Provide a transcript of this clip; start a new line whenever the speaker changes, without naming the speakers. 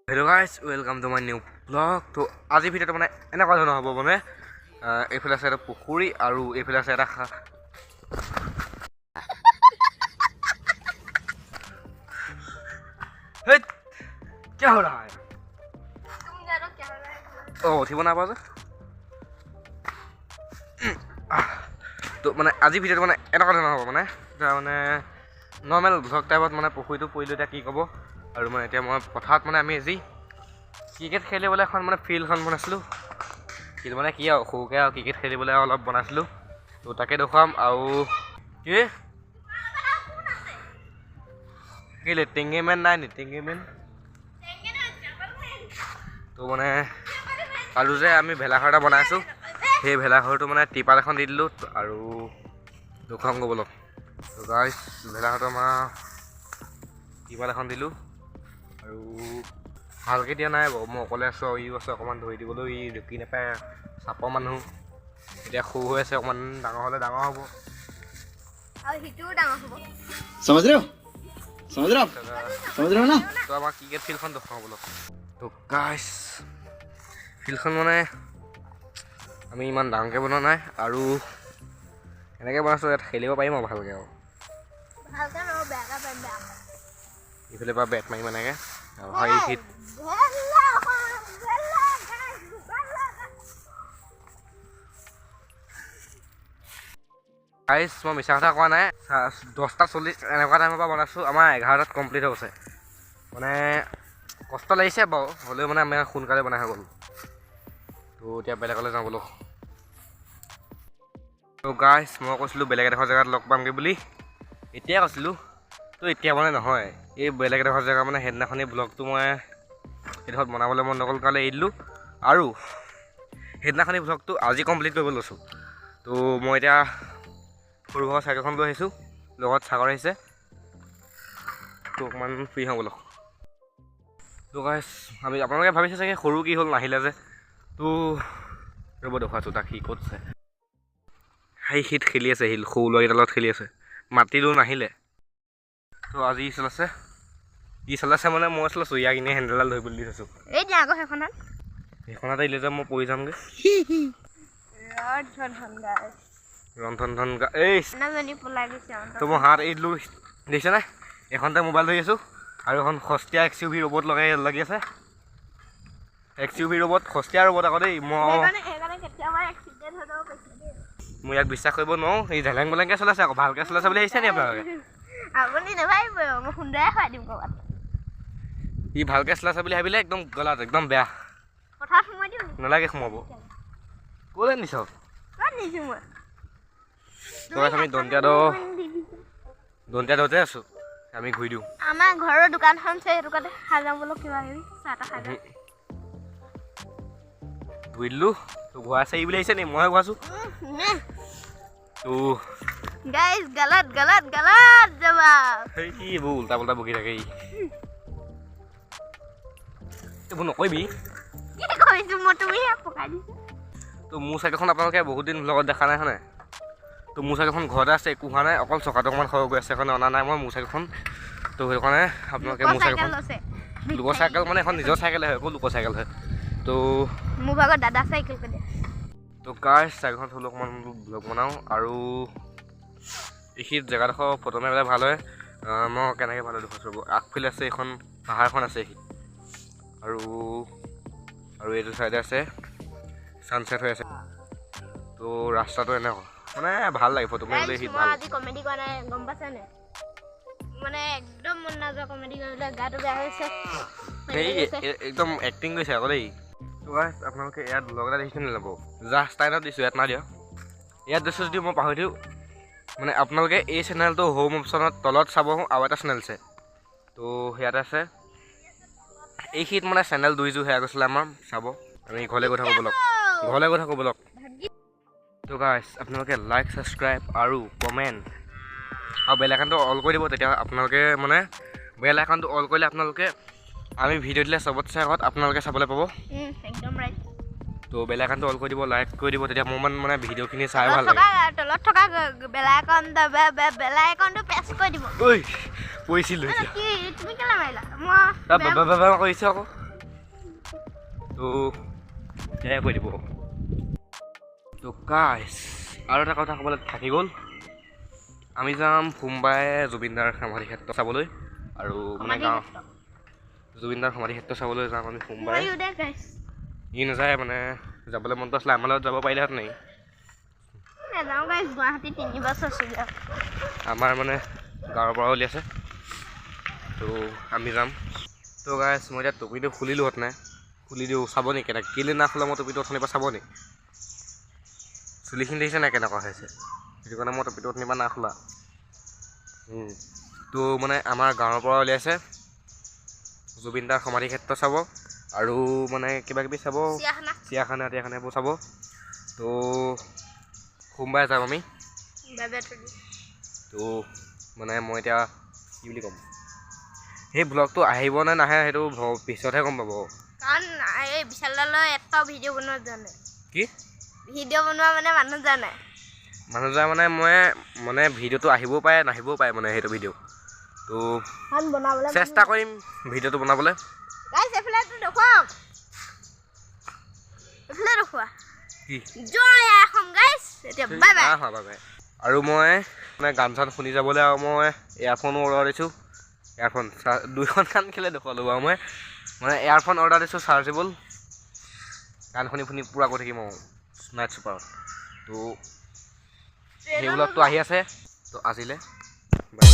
Hello guys, welcome to my new vlog. তো আজি ভিডিঅ'টো মানে এনেকুৱা ধৰণৰ হ'ব মানে এইফালে আছে এটা পুখুৰী আৰু এইফালে আছে এটা हे क्या हो रहा है?
तुम जानो क्या हो रहा है?
ओ उठिब ना পাও যে তো মানে আজি ভিডিঅ'টো মানে এনেকুৱা ধৰণৰ হ'ব মানে মানে নৰ্মেল ভ্লগ টাইপত মানে পুখুৰীটো পৰিলোঁ এতিয়া কি ক'ব আৰু মানে এতিয়া মই পথাৰত মানে আমি আজি ক্ৰিকেট খেলিবলৈ এখন মানে ফিল্ডখন বনাইছিলোঁ ফিল্ড মানে কি আৰু সৰুকৈ আৰু ক্ৰিকেট খেলিবলৈ অলপ বনাইছিলোঁ তো তাকে দেখুৱাম আৰু কি কেলে টেঙেমেন নাই নি টেঙেমেন তো মানে আৰু যে আমি ভেলাঘৰ এটা বনাইছোঁ সেই ভেলাঘৰটো মানে টিপাল এখন দি দিলোঁ আৰু দেখুৱাম গ'বলৈ তো গাইছ ভেলাঘৰটো আমাৰ টিপাল এখন দিলোঁ আৰু ভালকৈ দিয়া নাই বাৰু মই অকলে আছোঁ আৰু ইও আছে অকণমান ধৰি দিবলৈ ই ঢুকি নাপায় চাপৰ মানুহ এতিয়া সৰু হৈ আছে অকণমান ডাঙৰ হ'লে ডাঙৰ হ'ব
और हिटू डांग हो
समझ रहे हो ना
তো আমাৰ ক্ৰিকেট ফিল্ডখন দেখুৱাওঁ বোলো তো গাইছ ফিল্ডখন মানে আমি ইমান ডাঙৰকৈ বনোৱা নাই আৰু এনেকৈ বনাইছোঁ ইয়াত খেলিব পাৰিম আৰু ভালকৈ আৰু
हल्का नो बैगा बैगा
ইফালে পৰা বেট মাৰিম এনেকৈ আৰু হাই হিট গাইছ মই মিছা কথা কোৱা নাই 10:40 এনেকুৱা টাইমৰ পৰা বনাইছোঁ আমাৰ 11টাত কমপ্লিট হৈ গৈছে মানে কষ্ট লাগিছে বাৰু হ'লেও মানে আমি সোনকালে বনাই হৈ গ'ল তো এতিয়া বেলেগলৈ যাওঁ বোলো তো গাইছ মই কৈছিলোঁ বেলেগ এডোখৰ জেগাত লগ পামগৈ বুলি এতিয়াই কৈছিলোঁ তো এতিয়া মানে নহয় এই বেলেগ এডোখৰ জেগা মানে সেইদিনাখনেই ব্লগটো মই সেইডোখৰত বনাবলৈ মন নগ'ল কাৰণে এৰি দিলোঁ আৰু সেইদিনাখনেই ব্লগটো আজি কমপ্লিট কৰিব লৈছোঁ তো মই এতিয়া সৰু ঘৰৰ চাইকেলখন লৈ আহিছোঁ লগত সাগৰ আহিছে তো অকণমান ফ্ৰী হওঁ বোলো তো গাইছ আমি আপোনালোকে ভাবিছে চাগে সৰু কি হ'ল নাহিলে যে তো ৰ'ব দেখুৱাইছোঁ তাক সি ক'ত আছে সেই শীত খেলি আছে শিল সৰু ল'ৰাকেইটাৰ লগত খেলি আছে মাতিলেও নাহিলে তো আজি ই চলাইছে মানে মই চলাইছোঁ ইয়াক এনেই হেণ্ডেলডাল ধৰি বুলি দি থৈছোঁ
ए जागो हेखनन
সেইখনতে আহিলে যে মই পৰি যামগৈ
रड धन धन गाइस
ৰন্ধন ধন এই
ना जनी पुला गेছে
তো মই হাত এৰি দিলোঁ দেখিছেনে এখনতে মোবাইল ধৰি আছোঁ আৰু এখন সস্তীয়া XUV ৰবট লাগি আছে XUV ৰবট সস্তীয়া ৰবট আকৌ দেই মই
হেকানে কেতিয়াবা এক্সিডেন্ট হৈ যাব পাইছে
মই ইয়াক বিশ্বাস কৰিব নোৱাৰোঁ এই জেলেং বলেংকৈ চলাইছে আকৌ ভালকৈ চলাইছে বুলি আহিছে নি আপোনালোকে
আপুনি নেভাবিব মই সুন্দৰে খুৱাই দিম ক'ৰবাত
ই ভালকৈ চলাইছে বুলি ভাবিলে একদম গলাত একদম বেয়া
পথাৰত সোমাই দিম
নালাগে সোমাব ক'লৈ নিছ
ক'ত নিছোঁ মই
তো আমি দন্তীয়া দতে আছোঁ আমি ঘূৰি দিওঁ
আমাৰ ঘৰৰ দোকানখন আছে সেইটো কাৰণে খাই যাম বোলো কিবা কিবি চাহ তাহ খাই যাম
ধুই দিলোঁ তো ঘূৰাই চাৰি বুলি আহিছে নি মইহে ঘূৰাইছোঁ তো
গাইস গলত গলত গলত যাবা
সেই এইবোৰ উল্টা পুল্টা বকি থাকে এইবোৰ নকৰিবি
কি কৰিছোঁ মই তুমিহে পকাই দিছা
তো মোৰ চাইকেলখন আপোনালোকে বহুত দিন লগত দেখা নাই হয়নে তো মোৰ চাইকেলখন ঘৰতে আছে একো হোৱা নাই অকল চকাটো অকণমান খৰ গৈ আছে সেইকাৰণে অনা নাই মই মোৰ চাইকেলখন তো সেইটো কাৰণে আপোনালোকে মোৰ চাইকেলখন লোকৰ চাইকেল মানে এখন নিজৰ চাইকেলে হয় একো লোকৰ চাইকেল হয় তো
মোৰ ভাগৰ দাদা চাইকেল কৈ
তো গাইছ চাইকেলখন থ'লোঁ অকণমান ব্লগ বনাওঁ আৰু এইখিনি জেগাডোখৰ ফটো মাৰিবলৈ ভাল হয় মই কেনেকৈ ভাল দেখুৱাইছোঁ ৰ'ব আগফালে আছে এইখন পাহাৰখন আছে এইখিনি আৰু এইটো চাইডে আছে ছানছেট হৈ আছে তো ৰাস্তাটো এনেকুৱা মানে ভাল লাগে ফটো মাৰিবলৈ এইখিনি ভাল
আজি কমেডি কৰা নাই গম পাইছা নে মানে একদম মন নাযোৱা কমেডি কৰিবলৈ গাটো বেয়া হৈছে
এই একদম এক্টিং কৰিছে আকৌ দেই তো গাইছ আপোনালোকে ইয়াত ব্লগ এটা দেখিছে নাযাব জাষ্ট টাইমত দিছোঁ ইয়াত নাই দিয়া ইয়াত দিছোঁ যদি মই পাহৰি দিওঁ মানে আপোনালোকে এই চেনেলটো হোম অপশ্যনত তলত চাব আৰু এটা চেনেল আছে তো ইয়াতে আছে এইখিনিত মানে চেনেল দুইযোৰ হেৰাই গৈছিলে আমাৰ চাব আমি ঘৰলৈ গৈ থাকোঁ ব্লগ তো গাইছ আপোনালোকে লাইক ছাবস্ক্ৰাইব আৰু কমেণ্ট আৰু বেল আইকনটো অল কৰি দিব তেতিয়া আপোনালোকে মানে বেল আইকনটো অল কৰিলে আপোনালোকে আমি ভিডিঅ' দিলে চবতছে আগত আপোনালোকে চাবলৈ পাব
একদম ৰাইট
তো বেল আইকনটো অল কৰি দিব লাইক কৰি দিব তেতিয়া মোৰ মানে ভিডিঅ'খিনি চাই ভাল লাগে
তলত থকা বেল আইকনটো প্ৰেছ কৰি দিব
ঐ পৰিছিলোঁ
কি তুমি কেলে মাৰিলা মই
কৰিছোঁ আকৌ তো সেয়াই কৈ দিব। তো গাইছ আৰু এটা কথা ক'বলৈ থাকি গ'ল, আমি যাম সোমবাৰে জুবিনদাৰ সমাধি ক্ষেত্ৰ চাবলৈ। আৰু মানে গাঁও জুবিনদাৰ সমাধি ক্ষেত্ৰ চাবলৈ যাম আমি সোমবাৰে। ই নাযায় মানে যাবলৈ মনটো আছিলে, আমাৰ লগত যাব পাৰিলেহেঁতেন নেকি?
গুৱাহাটী 3 বছৰ চলি
আমাৰ মানে গাঁৱৰ পৰা উলিয়াইছে, তো আমি যাম। তো গাইছ মই এতিয়া টপিটো খুলিলোহঁত নাই, খুলি দিওঁ চাব নেকি কেনেকৈ, কেলৈ নাখোলা মই টপিটো অথনিৰ পৰা চাব নেকি? চুলিখিনি দেখিছে নাই কেনেকুৱা হৈছে, সেইটো কাৰণে মই টপিটো অথনিৰ পৰা নাখোলা। তো মানে আমাৰ গাঁৱৰ পৰা উলিয়াইছে জুবিনদাৰ সমাধি ক্ষেত্ৰ চাব আৰু মানে কিবাকিবি চাব, চিৰিয়াখানা এইবোৰ চাব। তো সোমবাৰে যাম আমি। তো মানে মই এতিয়া কি বুলি ক'ম, সেই ব্লগটো আহিব নে নাহে সেইটো পিছতহে গম পাব।
কাৰণ এই বিশালদালৈ এটাও ভিডিঅ' বনোৱা জানে।
কি
ভিডিঅ' বনোৱা মানে মানুহ জানে,
মানুহ যায় মানে মই মানে ভিডিঅ'টো আহিবও পাৰে নাহিবও পাৰে মানে সেইটো ভিডিঅ'। তো চেষ্টা কৰিম ভিডিঅ'টো বনাবলৈ। কি আৰু মই মানে গান চান শুনি যাবলৈ আৰু মই এয়াৰফোনো অৰ্ডাৰ দিছোঁ। এয়াৰফোন 2খন গান কেলৈ দেখুৱালোঁ বাৰু, মই মানে এয়াৰফোন অৰ্ডাৰ দিছোঁ চাৰ্জেবল, গান শুনি শুনি পূৰা কৰি থাকিম আৰু নাইট চুপাৰত। তো সেই ব্লগটো আহি আছে, তো আজিলৈ বাই।